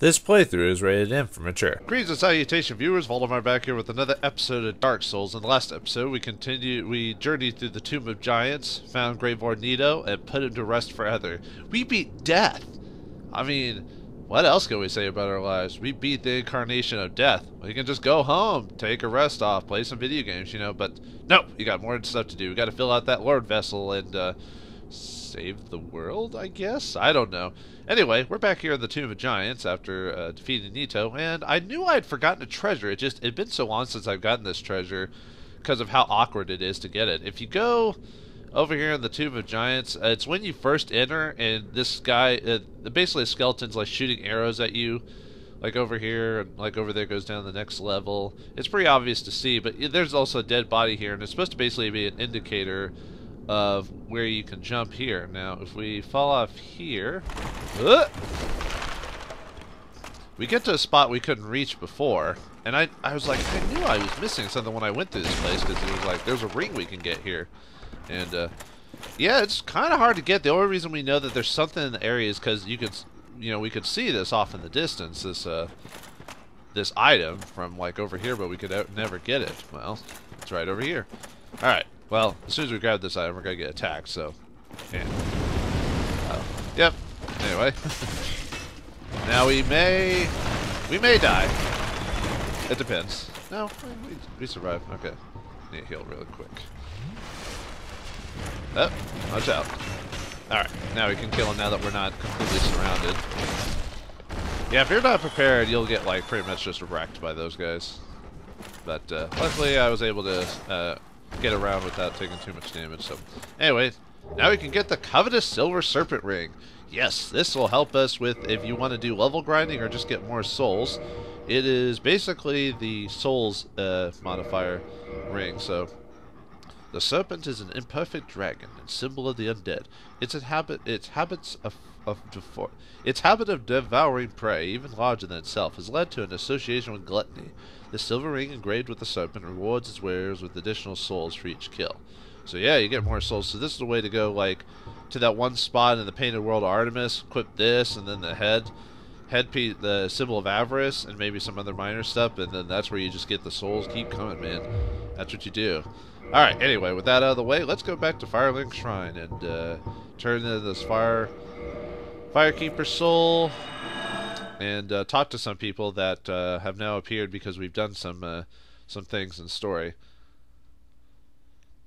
This playthrough is rated M for mature. Greetings and salutation, viewers. Vauldemare back here with another episode of Dark Souls. In the last episode, we journeyed through the Tomb of Giants, found Gravelord Nito, and put him to rest forever. We beat death. I mean, what else can we say about our lives? We beat the incarnation of death. We can just go home, take a rest off, play some video games, you know. But no, you got more stuff to do. We got to fill out that Lord vessel and save the world, I guess? I don't know. Anyway, we're back here in the Tomb of Giants after defeating Nito, and I knew I'd forgotten a treasure. It'd been so long since I've gotten this treasure because of how awkward it is to get it. If you go over here in the Tomb of Giants, it's when you first enter, and this guy, basically a skeleton's like shooting arrows at you, like over here, and like over there goes down the next level. It's pretty obvious to see, but there's also a dead body here, and it's supposed to basically be an indicator of where you can jump here. Now, if we fall off here, we get to a spot we couldn't reach before, and I was like, I knew I was missing something when I went through this place, because it was like, there's a ring we can get here. And, yeah, it's kind of hard to get. The only reason we know that there's something in the area is because we could see this off in the distance, this item from, like, over here, but we could never get it. Well, it's right over here. Alright. Well, as soon as we grab this item, we're gonna get attacked, so... Yeah. Yep. Anyway. Now we may die. It depends. No, we survive. Okay. Need to heal really quick. Oh, watch out. Alright, now we can kill him now that we're not completely surrounded. Yeah, if you're not prepared, you'll get, like, pretty much just wrecked by those guys. But, luckily I was able to, get around without taking too much damage. So anyway, now we can get the covetous silver serpent ring. Yes, this will help us with if you want to do level grinding or just get more souls. It is basically the souls modifier ring. So the serpent is an imperfect dragon and symbol of the undead. Its habit of devouring prey, even larger than itself, has led to an association with gluttony. The silver ring engraved with the serpent rewards its wearers with additional souls for each kill. So yeah, you get more souls. So this is the way to go, like, to that one spot in the Painted World of Artemis, equip this, and then the headpiece, the symbol of avarice, and maybe some other minor stuff, and then that's where you just get the souls. Keep coming, man. That's what you do. Alright, anyway, with that out of the way, let's go back to Firelink Shrine and turn into this Firekeeper soul and talk to some people that have now appeared because we've done some things in story.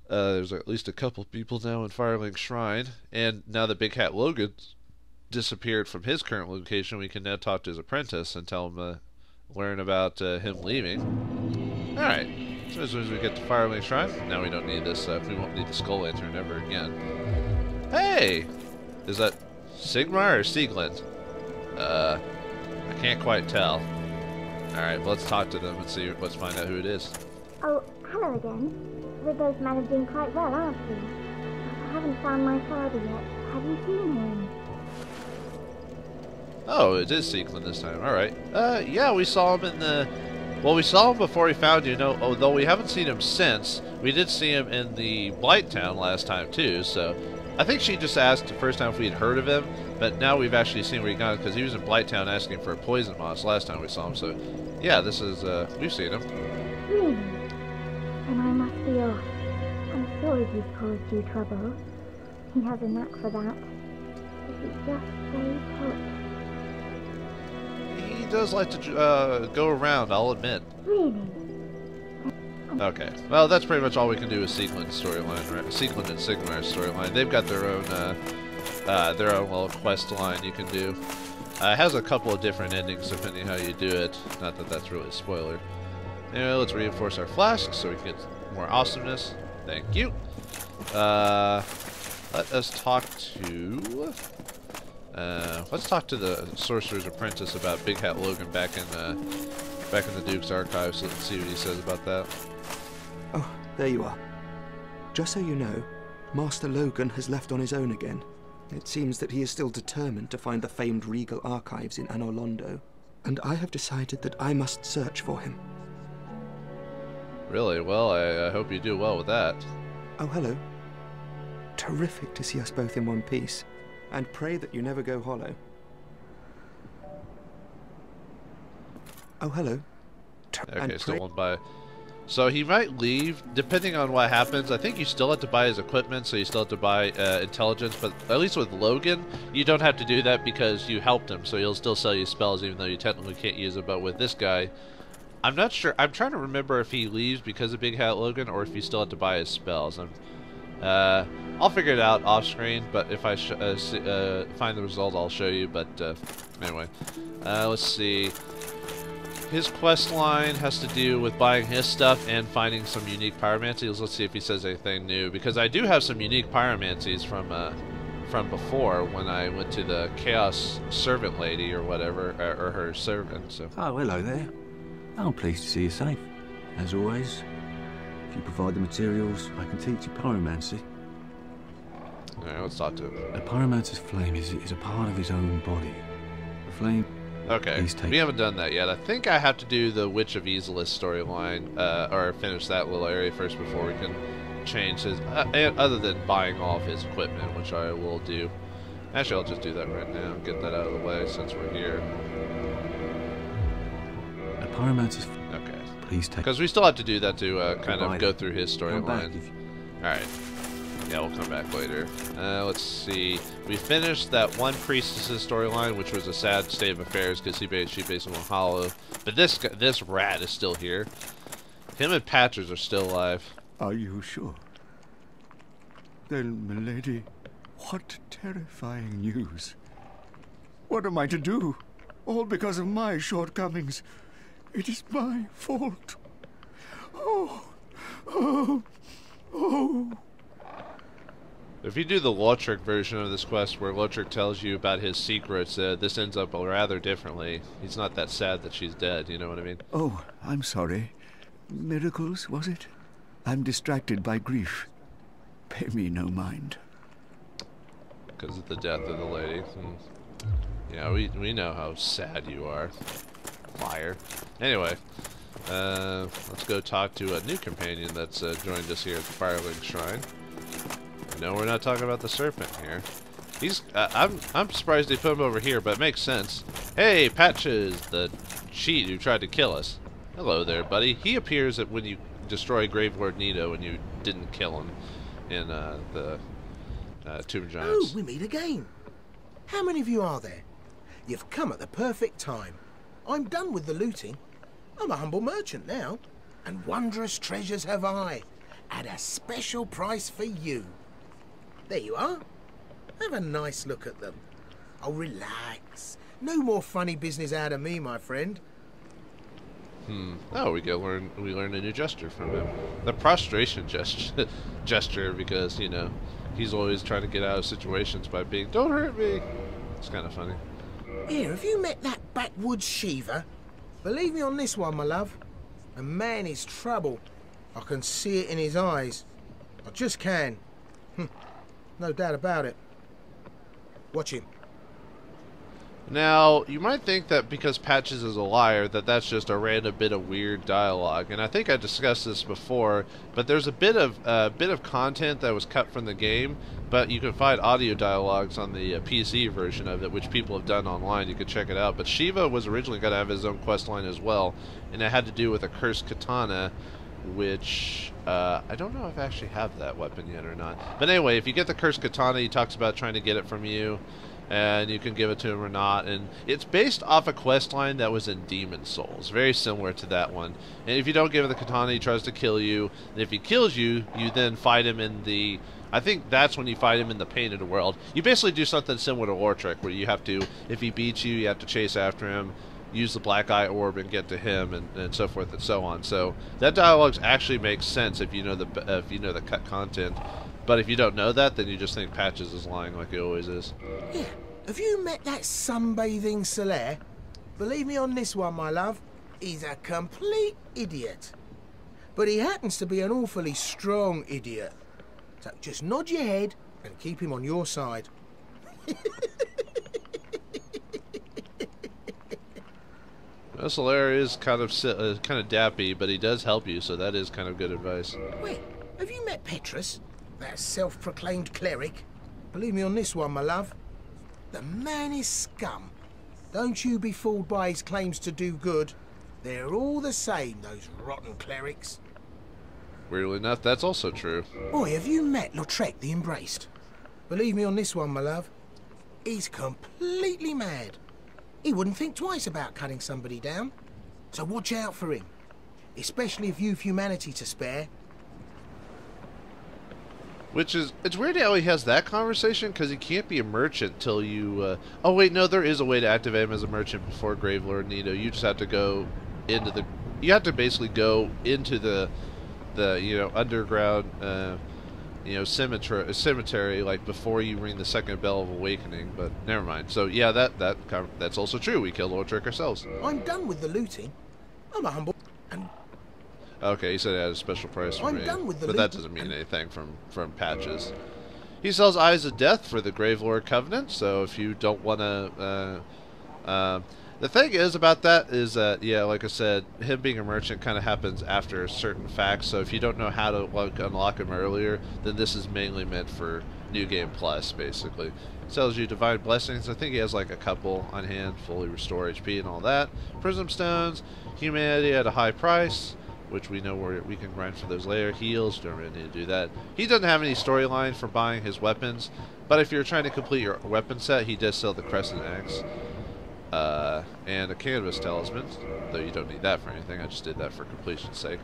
There's at least a couple people now in Firelink Shrine, and now that Big Hat Logan disappeared from his current location, we can now talk to his apprentice and tell him, learn about him leaving. Alright, so as soon as we get to Firelink Shrine, now we don't need this, we won't need the Skull Lantern ever again. Hey! Is that Sigmar or Sieglund? I can't quite tell. Alright, well, let's talk to them and see, let's find out who it is. Oh, hello again. We're both managing quite well, aren't we? I haven't found my father yet. Have you seen him? Oh, it is Sieglund this time. Alright. Yeah, we saw him in the... Well, we saw him before we found you, know, although we haven't seen him since. We did see him in the Blight Town last time, too, so... I think she just asked the first time if we had heard of him, but now we've actually seen where he gone, because he was in Blight Town asking for a poison moss last time we saw him, so... Yeah, this is, we've seen him. Really? Then I must be off. I'm sorry he's caused you trouble. He has a knack for that. If he just stay put. He does like to go around, I'll admit. Really? Okay. Well, that's pretty much all we can do with Sieglund's storyline, right? Sieglund and Sigmar's storyline. They've got their own little quest line you can do. It has a couple of different endings depending how you do it. Not that that's really a spoiler. Anyway, let's reinforce our flasks so we can get more awesomeness. Thank you. Let us talk to... let's talk to the Sorcerer's Apprentice about Big Hat Logan back in the Duke's archives. So let's see what he says about that. Oh, there you are. Just so you know, Master Logan has left on his own again. It seems that he is still determined to find the famed regal archives in Anor Londo, and I have decided that I must search for him. Really? Well, I hope you do well with that. Oh, hello. Terrific to see us both in one piece, and pray that you never go hollow. Oh, hello. Okay, still won't buy. So he might leave, depending on what happens. I think you still have to buy his equipment, so you still have to buy intelligence. But at least with Logan, you don't have to do that because you helped him, so he'll still sell you spells even though you technically can't use it. But with this guy, I'm not sure. I'm trying to remember if he leaves because of Big Hat Logan or if you still have to buy his spells. I'll figure it out off screen, but if I find the result, I'll show you. But anyway, let's see. His quest line has to do with buying his stuff and finding some unique pyromancies. Let's see if he says anything new, because I do have some unique pyromancies from before when I went to the Chaos Servant Lady or whatever, or her servant. So. Oh, hello there. I'm pleased to see you safe. As always, if you provide the materials, I can teach you pyromancy. Alright, let's talk to him. A pyromancer's flame is a part of his own body. The flame... Okay, we haven't done that yet. I think I have to do the Witch of Easelis storyline, or finish that little area first before we can change his... other than buying all of his equipment, which I will do. Actually, I'll just do that right now, get that out of the way since we're here. A pyromancer's... Okay. Please take... Because we still have to do that to kind of go through his storyline. Alright. Yeah, we'll come back later. Let's see. We finished that one priestess's storyline, which was a sad state of affairs because she basically went hollow. But this rat is still here. Him and Patches are still alive. Are you sure? Then, milady, what terrifying news. What am I to do? All because of my shortcomings. It is my fault. Oh, oh, oh. If you do the Lautrec version of this quest where Lautrec tells you about his secrets, this ends up rather differently. He's not that sad that she's dead, you know what I mean? Oh, I'm sorry. Miracles, was it? I'm distracted by grief. Pay me no mind. Because of the death of the lady. Yeah, we know how sad you are. Liar. Anyway, let's go talk to a new companion that's joined us here at the PhyreEngine Shrine. No, we're not talking about the serpent here. He's I'm surprised they put him over here, but it makes sense. Hey, Patches, the cheat who tried to kill us. Hello there, buddy. He appears when you destroy Gravelord Nito and you didn't kill him in the Tomb of Giants. Oh, we meet again. How many of you are there? You've come at the perfect time. I'm done with the looting. I'm a humble merchant now, and wondrous treasures have I, at a special price for you. There you are. Have a nice look at them. Oh, relax. No more funny business out of me, my friend. Oh, we learn a new gesture from him. The prostration gesture, because, you know, he's always trying to get out of situations by being, don't hurt me. It's kind of funny. Here, have you met that backwoods Shiva? Believe me on this one, my love. A man is trouble. I can see it in his eyes. I just can. No doubt about it. Watch him. Now, you might think that because Patches is a liar, that's just a random bit of weird dialogue, and I think I discussed this before. But there's a bit of content that was cut from the game, but you can find audio dialogues on the PC version of it, which people have done online. You can check it out. But Shiva was originally going to have his own quest line as well, and it had to do with a cursed katana, which I don't know if I actually have that weapon yet or not. But anyway, if you get the cursed katana, he talks about trying to get it from you, and you can give it to him or not. And it's based off a quest line that was in Demon Souls, very similar to that one. And if you don't give him the katana, he tries to kill you. And if he kills you, you then fight him in the... I think that's when you fight him in the Painted World. You basically do something similar to Lautrec, where you have to, if he beats you, you have to chase after him, use the Black Eye Orb and get to him, and so forth and so on. So that dialogue actually makes sense if you know the cut content. But if you don't know that, then you just think Patches is lying like he always is. Yeah. Have you met that sunbathing Solaire? Believe me on this one, my love. He's a complete idiot. But he happens to be an awfully strong idiot. So just nod your head and keep him on your side. Well, Solaire is kind of dappy, but he does help you, so that is kind of good advice. Wait, have you met Petrus? That self-proclaimed cleric? Believe me on this one, my love. The man is scum. Don't you be fooled by his claims to do good. They're all the same, those rotten clerics. Weirdly enough, that's also true. Boy, have you met Lautrec the Embraced? Believe me on this one, my love. He's completely mad. He wouldn't think twice about cutting somebody down. So watch out for him. Especially if you've humanity to spare. Which is, it's weird how he has that conversation, because he can't be a merchant till you, oh wait, no, there is a way to activate him as a merchant before Gravelord Nito. You just have to go into the, you have to basically go into the you know, underground, you know, cemetery, like, before you ring the second bell of awakening, but never mind. So, yeah, that's also true. We killed Lautrec ourselves. I'm done with the looting. I'm a humble... and okay, he said it had a special price for me, done with the but that doesn't mean anything from patches. He sells Eyes of Death for the Gravelord Covenant, so if you don't want to... the thing is about that is that, yeah, like I said, him being a merchant kind of happens after certain facts, so if you don't know how to unlock him earlier, then this is mainly meant for New Game Plus, basically. Sells you Divine Blessings. I think he has like a couple on hand, fully restore HP and all that. Prism Stones, Humanity at a high price, which we know we can grind for those later. Heals, don't really need to do that. He doesn't have any storyline for buying his weapons, but if you're trying to complete your weapon set, he does sell the Crescent Axe. And a Canvas Talisman, though you don't need that for anything, I just did that for completion's sake.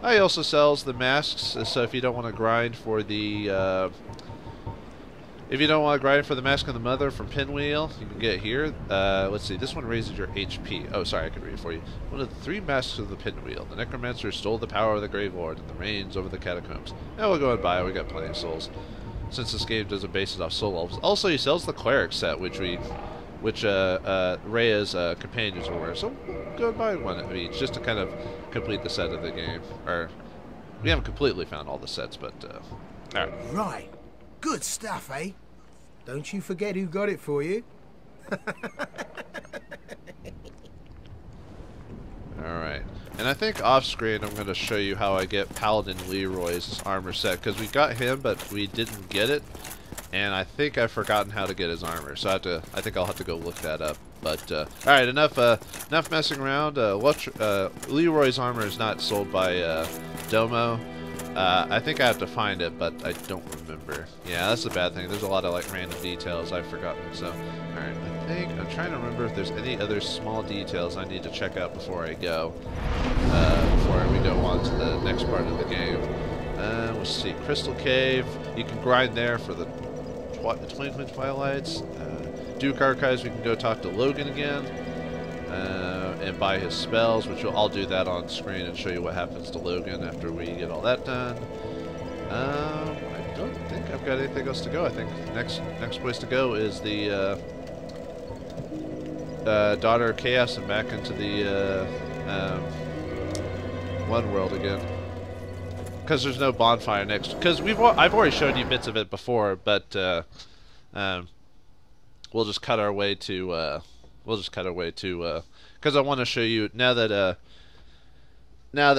He also sells the masks, so if you don't want to grind for the, Mask of the Mother from Pinwheel, you can get it here. Let's see, this one raises your HP. Oh, sorry, I can read it for you. One of the 3 masks of the Pinwheel. The Necromancer stole the power of the Gravelord and the reigns over the catacombs. Now we'll go and buy it, we got plenty of souls. Since this game doesn't base it off soul elves. Also, he sells the Cleric set, which Rhea's companions will wear. So we'll go and buy one of each, just to kind of complete the set of the game. Or, we haven't completely found all the sets, but, alright. Right. Good stuff, eh? Don't you forget who got it for you. Alright. And I think off-screen I'm going to show you how I get Paladin Leroy's armor set, because we got him, but we didn't get it. And I think I've forgotten how to get his armor, so I think I'll have to go look that up. But alright, enough messing around. Leroy's armor is not sold by Domo. I think I have to find it, but I don't remember. Yeah, that's the bad thing. There's a lot of like random details I've forgotten. So, alright, I'm trying to remember if there's any other small details I need to check out before I go. Before we go on to the next part of the game. Let's see, Crystal Cave. You can grind there for the Twinkling Twilights. Duke Archives, we can go talk to Logan again. And buy his spells, which I'll do that on screen and show you what happens to Logan after we get all that done. I don't think I've got anything else to go. I think next place to go is the Daughter of Chaos and back into the One World again. Because there's no bonfire next. Because I've already shown you bits of it before, but we'll just cut our way to because I want to show you now that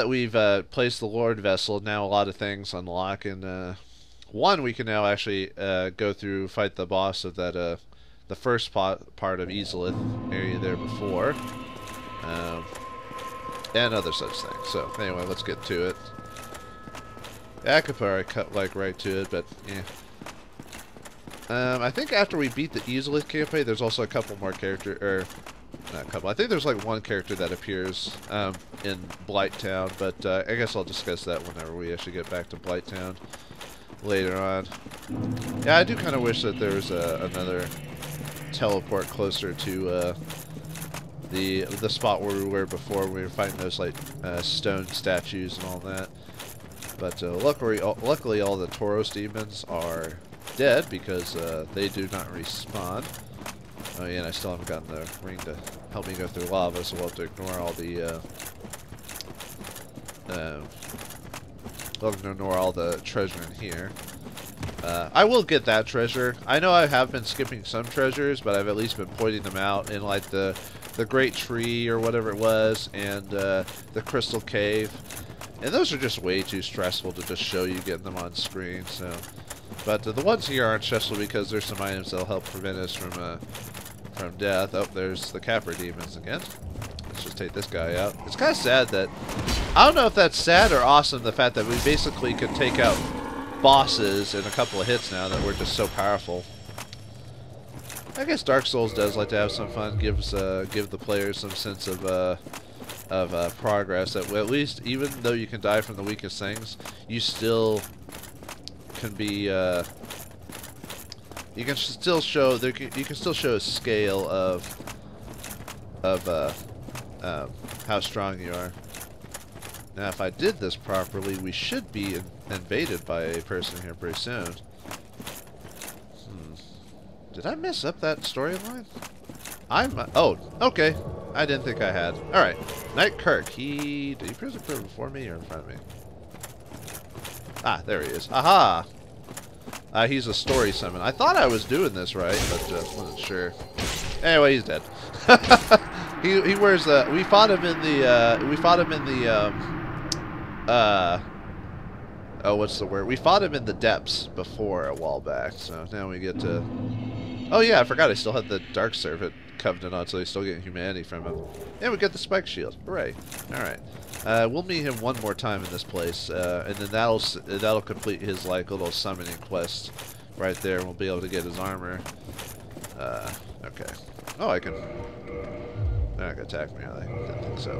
we've placed the Lord Vessel. Now a lot of things unlock, and one, we can now actually go through, fight the boss of that the first part of Izalith area there before, and other such things. So anyway, let's get to it. I could probably cut like right to it, but yeah. I think after we beat the Izalith campaign, there's also a couple more characters, not a couple. I think there's like one character that appears in Blighttown, but I guess I'll discuss that whenever we actually get back to Blighttown later on. Yeah, I do kind of wish that there was another teleport closer to the spot where we were before. We were fighting those like stone statues and all that. But luckily all the Tauros demons are dead because they do not respawn. Oh yeah, and I still haven't gotten the ring to help me go through lava, so we'll have to ignore all the treasure in here. I will get that treasure. I know I have been skipping some treasures, but I've at least been pointing them out in like the Great Tree or whatever it was, and the Crystal Cave. And those are just way too stressful to just show you getting them on screen. So, but the ones here aren't stressful because there's some items that'll help prevent us from death. Oh, there's the Capra demons again. Let's just take this guy out. It's kind of sad that... I don't know if that's sad or awesome, the fact that we basically can take out bosses in a couple of hits now that we're just so powerful. I guess Dark Souls does like to have some fun, give the players some sense of progress. That at least, even though you can die from the weakest things, you still can be. You can still show you can still show a scale of how strong you are. Now, if I did this properly, we should be invaded by a person here pretty soon. Did I mess up that storyline? Oh, okay. I didn't think I had. Alright. Knight Kirk. Did he prison before me or in front of me? Ah, there he is. Aha! He's a story summon. I thought I was doing this right, but wasn't sure. Anyway, he's dead. he wears the... We fought him in the... oh, what's the word? We fought him in the depths before a while back, so now we get to... Oh yeah, I forgot I still had the Dark Servant Covenant on, so he's still getting humanity from him. And we get the Spike Shield. Hooray. Alright. We'll meet him one more time in this place, and then that'll complete his, like, little summoning quest right there, and we'll be able to get his armor. Okay. Oh, I can... They're not going to attack me, are they? Didn't think so.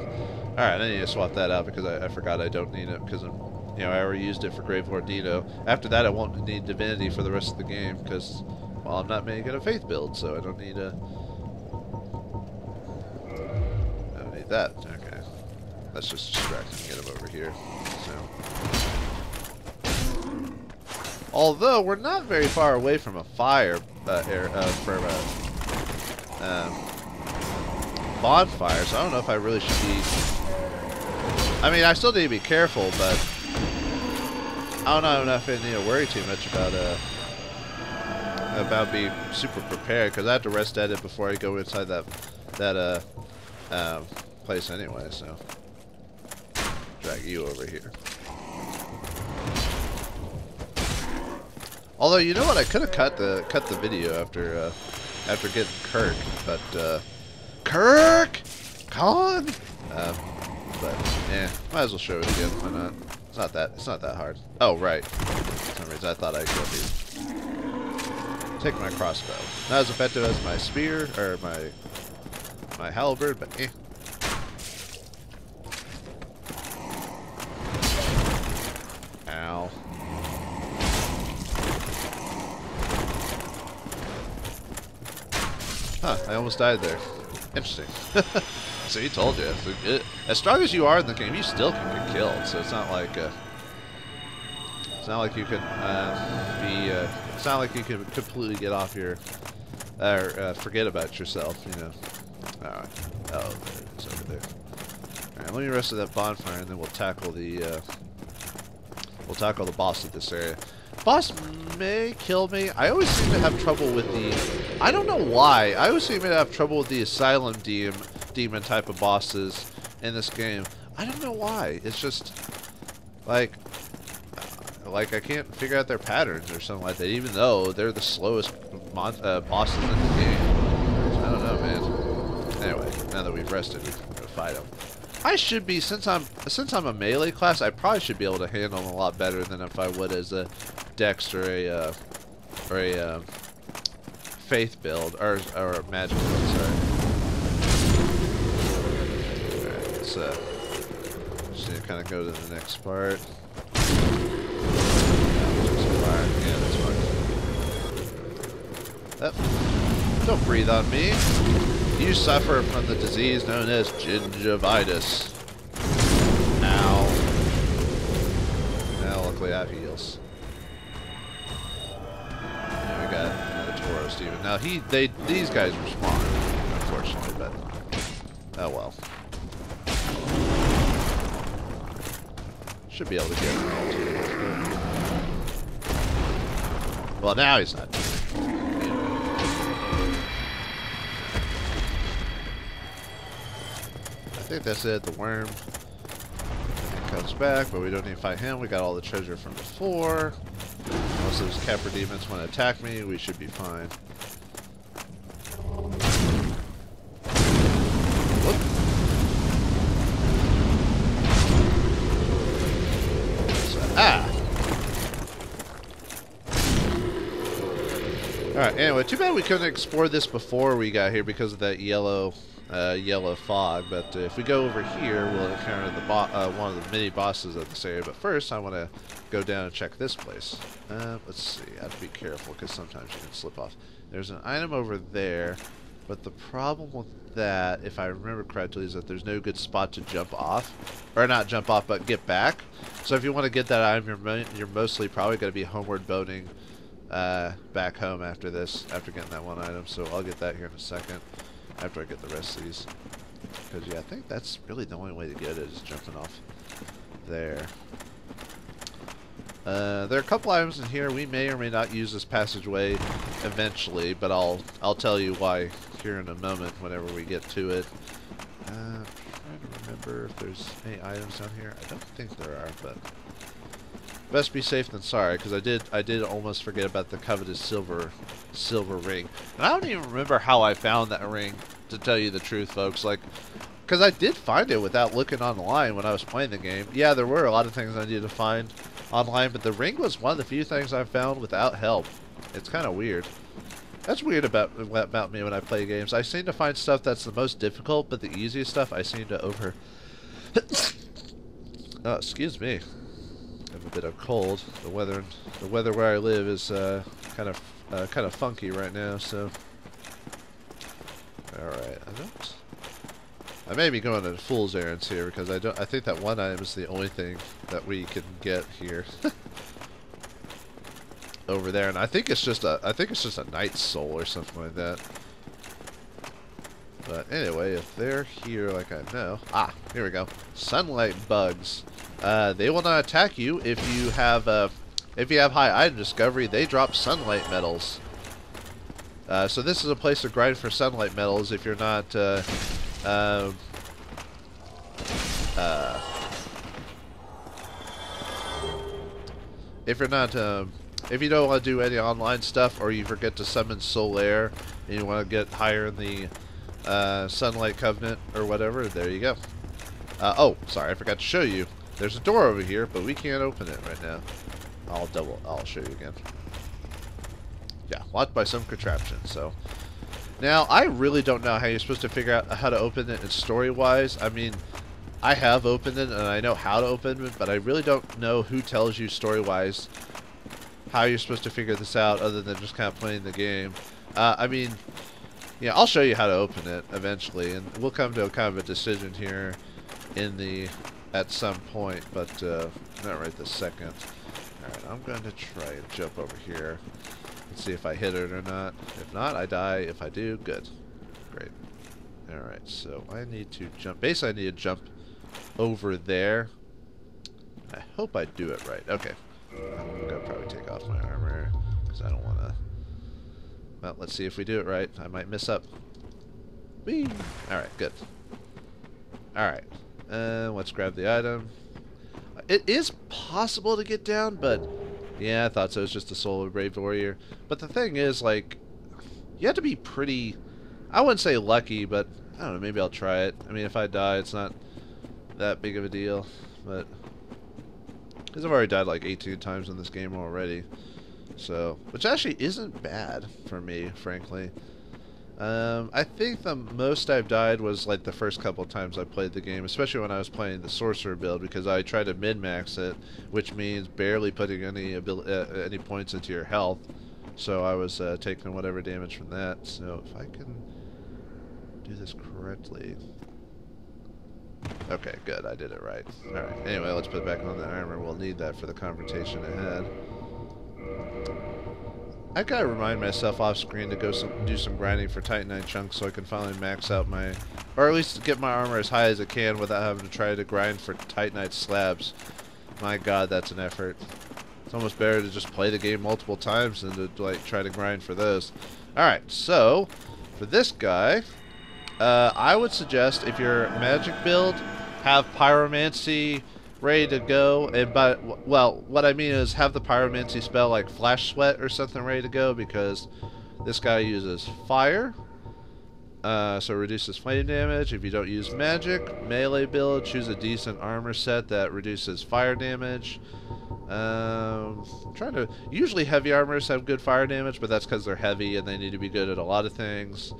Alright, I need to swap that out because I forgot I don't need it, because I'm... You know, I already used it for Gravelord Nito. After that, I won't need Divinity for the rest of the game, because, well, I'm not making a Faith build, so I don't need a... I don't need that. Okay. Let's just distract him and get him over here. So. Although, we're not very far away from a fire, bonfire, so I don't know if I really should be... I mean, I still need to be careful, but... I don't know if I need to worry too much about being super prepared, because I have to rest at it before I go inside that place anyway. So drag you over here. Although, you know what, I could have cut the video after getting Kirk, but Kirk, Con. But yeah, might as well show it again. Why not? It's not that hard. Oh right. For some reason I thought I could take my crossbow. Not as effective as my spear or my halberd, but eh. Ow. Huh, I almost died there. Interesting. So he told you. As strong as you are in the game, you still can get killed. So it's not like you can it's not like you can completely get off your forget about yourself. You know. All right. Oh, it's over there. All right. Let me rest of that bonfire, and then we'll tackle the boss of this area. Boss may kill me. I always seem to have trouble with the... I don't know why. I always seem to have trouble with the Asylum demon type of bosses in this game. I don't know why. It's just... Like I can't figure out their patterns or something like that, even though they're the slowest bosses in the game. I don't know, man. Anyway, now that we've rested, we can go fight them. I should be, since I'm a melee class, I probably should be able to handle them a lot better than if I would as a Dex or a Faith build or a Magic build. Sorry. Alright, let's just need to kind of go to the next part. Yeah, that's fine. Don't breathe on me. You suffer from the disease known as gingivitis. Ow. Now, luckily, I have heals. Yeah, we got another Tauros Steven. Now, these guys respawn, unfortunately, but oh well. Should be able to get him all too. Well, now he's not. I think that's it. The worm comes back, but we don't need to fight him. We got all the treasure from before. Most of those Capra demons want to attack me. We should be fine. Whoop. Alright, anyway, too bad we couldn't explore this before we got here because of that yellow fog, but if we go over here, we'll encounter the one of the mini bosses of this area. But first, I want to go down and check this place. Let's see, I have to be careful because sometimes you can slip off. There's an item over there, but the problem with that, if I remember correctly, is that there's no good spot to jump off. Or not jump off, but get back. So if you want to get that item, you're mostly probably going to be homeward boating back home after this, after getting that one item. So I'll get that here in a second, after I get the rest of these. Because, yeah, I think that's really the only way to get it, is jumping off there. There are a couple items in here. We may or may not use this passageway eventually, but I'll tell you why here in a moment whenever we get to it. I'm trying to remember if there's any items down here. I don't think there are, but best be safe than sorry, because I did almost forget about the coveted silver ring. And I don't even remember how I found that ring, to tell you the truth, folks. Like, because I did find it without looking online when I was playing the game. Yeah, there were a lot of things I needed to find online, but the ring was one of the few things I found without help. It's kind of weird. That's weird about me when I play games. I seem to find stuff that's the most difficult, but the easiest stuff I seem to over... Oh, excuse me. I have a bit of cold. The weather where I live is kind of funky right now. So, all right. I may be going on fool's errands here because I think that one item is the only thing that we can get here. Over there, and I think it's just a knight's soul or something like that. But anyway, if they're here, like I know, here we go. Sunlight bugs. They will not attack you if you have high item discovery. They drop sunlight metals. So this is a place to grind for sunlight metals if you're not if you don't want to do any online stuff, or you forget to summon Solaire and you want to get higher in the Sunlight Covenant or whatever, there you go. Oh, sorry, I forgot to show you. There's a door over here, but we can't open it right now. I'll show you again. Yeah, locked by some contraption. So now I really don't know how you're supposed to figure out how to open it story-wise. I mean, I have opened it and I know how to open it, but I really don't know who tells you story-wise how you're supposed to figure this out other than just kind of playing the game. I mean, yeah, I'll show you how to open it eventually, and we'll come to a kind of a decision here at some point, but not right this second. Alright, I'm going to try and jump over here and see if I hit it or not. If not, I die. If I do, good. Great. Alright, so I need to jump. Basically, I need to jump over there. I hope I do it right. Okay. I'm going to probably take off my armor because I don't want to... Well, let's see if we do it right. I might mess up. Whee! Alright, good. Alright. Let's grab the item. It is possible to get down, but... Yeah, I thought so. It's just a soul of a brave warrior. But the thing is, like... You have to be pretty... I wouldn't say lucky, but... I don't know, maybe I'll try it. I mean, if I die, it's not that big of a deal. But... Because I've already died like 18 times in this game already. So, which actually isn't bad for me, frankly. I think the most I've died was like the first couple of times I played the game, especially when I was playing the sorcerer build, because I tried to min-max it, which means barely putting any points into your health. So I was taking whatever damage from that. So if I can do this correctly... Okay, good. I did it right. Alright, anyway, let's put back on the armor. We'll need that for the confrontation ahead. I gotta remind myself off screen to go do some grinding for Titanite chunks so I can finally max out my... Or at least get my armor as high as it can without having to try to grind for Titanite slabs. My god, that's an effort. It's almost better to just play the game multiple times than to like try to grind for those. Alright, so for this guy... I would suggest if you're magic build, have pyromancy ready to go, and well, what I mean is have the pyromancy spell like flash sweat or something ready to go, because this guy uses fire, so it reduces flame damage. If you don't use magic, melee build, choose a decent armor set that reduces fire damage. Trying to. Usually heavy armors have good fire damage, but that's because they're heavy and they need to be good at a lot of things.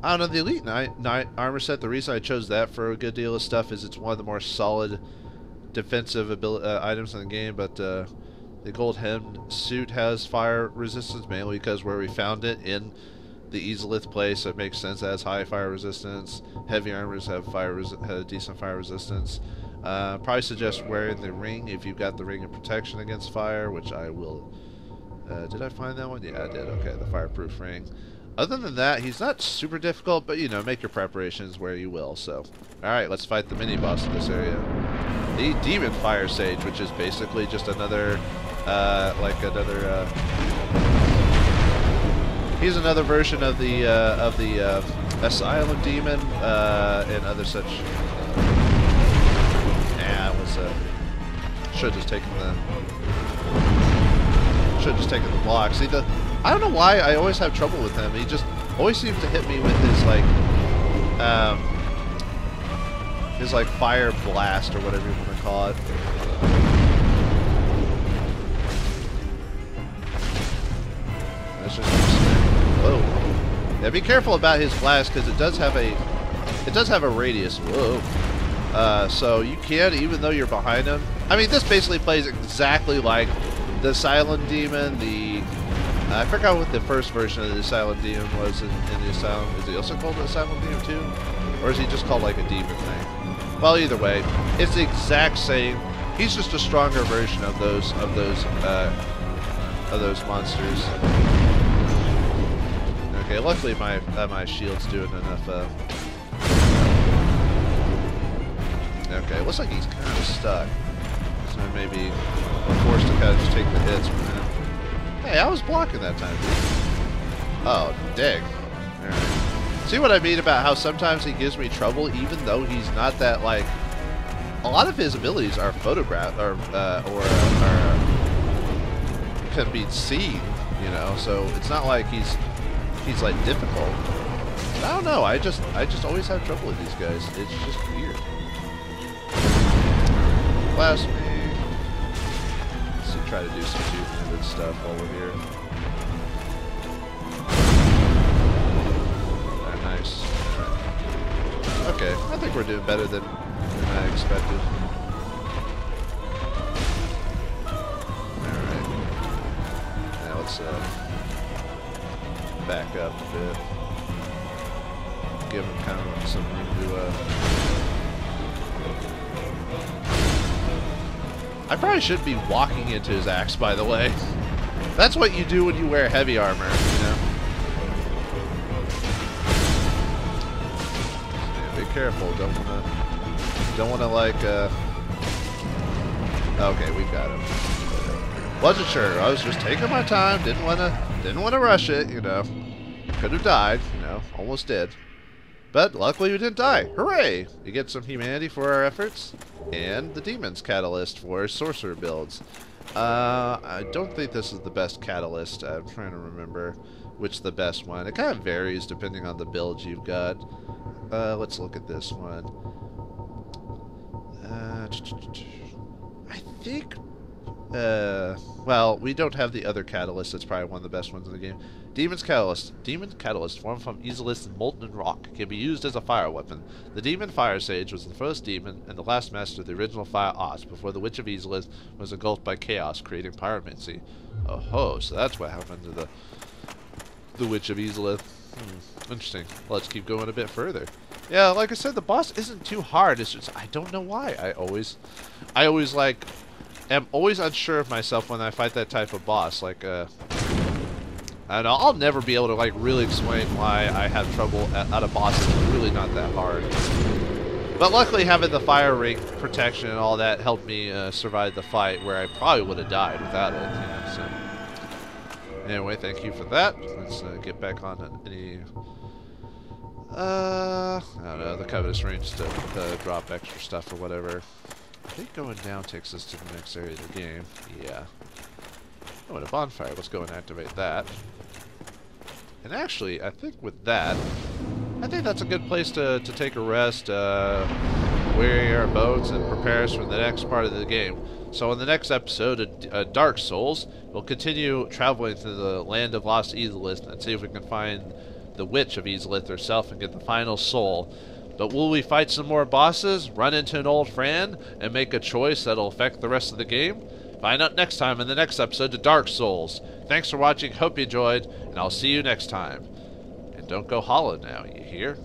I don't know, the Elite Knight armor set, the reason I chose that for a good deal of stuff is it's one of the more solid defensive items in the game, but the gold hemmed suit has fire resistance, mainly because where we found it in the Easelith place, so it makes sense that it has high fire resistance. Heavy armors have decent fire resistance. Probably suggest wearing the ring if you've got the ring of protection against fire, which I will. Did I find that one? Yeah, I did. Okay, the fireproof ring. Other than that, he's not super difficult, but you know, make your preparations where you will. So, alright, let's fight the mini-boss in this area. The Demon Fire Sage, which is basically just another, he's another version of the Asylum Demon, and other such. Yeah, it was, should have just taken the block. See, I don't know why I always have trouble with him. He just always seems to hit me with his like fire blast or whatever you want to call it. That's just whoa. Yeah, be careful about his blast because it does have a radius. Whoa. So you can, even though you're behind him. I mean, this basically plays exactly like the Silent Demon, I forgot what the first version of the Asylum Demon was in the Asylum. Is he also called the Asylum Demon too? Or is he just called like a demon thing? Well, either way, it's the exact same. He's just a stronger version of those monsters. Okay, luckily my shield's doing enough. Okay, it looks like he's kind of stuck. So maybe we're forced to kind of just take the hits from him. Hey, I was blocking that time, dude. Oh, dang. Alright. See what I mean about how sometimes he gives me trouble, even though he's not that, like... A lot of his abilities are photographed, or can be seen, you know, so it's not like he's like, difficult. I don't know, I just always have trouble with these guys. It's just weird. Blast me. Try to do some two-handed stuff while we're here. Nice. Right. Okay, I think we're doing better than I expected. Alright. Now let's back up a bit. Give him kind of some room to I probably should be walking into his axe, by the way. That's what you do when you wear heavy armor, you know? Yeah, be careful, don't wanna like, okay, we've got him. Wasn't sure, I was just taking my time, didn't wanna rush it, you know. Could have died, you know, almost did. But luckily we didn't die. Hooray! We get some humanity for our efforts. And the Demon's Catalyst for sorcerer builds. I don't think this is the best catalyst. I'm trying to remember which the best one. It kind of varies depending on the build you've got. Let's look at this one. I think... well, we don't have the other catalyst. That's probably one of the best ones in the game. Demon's Catalyst. Demon Catalyst, formed from Easelith's molten rock, can be used as a fire weapon. The Demon Fire Sage was the first demon and the last master of the original Fire Arts before the Witch of Easelith was engulfed by chaos, creating pyromancy. Oh ho, so that's what happened to the Witch of Easelith. Interesting. Let's keep going a bit further. Yeah, like I said, the boss isn't too hard. It's just I don't know why. I always like am always unsure of myself when I fight that type of boss. Like and I'll never be able to like really explain why I have trouble at a boss that's really not that hard. But luckily having the fire ring protection and all that helped me survive the fight, where I probably would have died without it. You know, so anyway, thank you for that. Let's get back on any I don't know, the Covetous range to drop extra stuff or whatever. I think going down takes us to the next area of the game. Yeah. Oh, and a bonfire. Let's go and activate that. And actually, I think with that, I think that's a good place to take a rest. weary our bones and prepare us for the next part of the game. So in the next episode of Dark Souls, we'll continue traveling through the land of Lost Izalith and see if we can find the Witch of Izalith herself and get the final soul. But will we fight some more bosses, run into an old friend, and make a choice that'll affect the rest of the game? Find out next time in the next episode of Dark Souls. Thanks for watching, hope you enjoyed, and I'll see you next time. And don't go hollow now, you hear?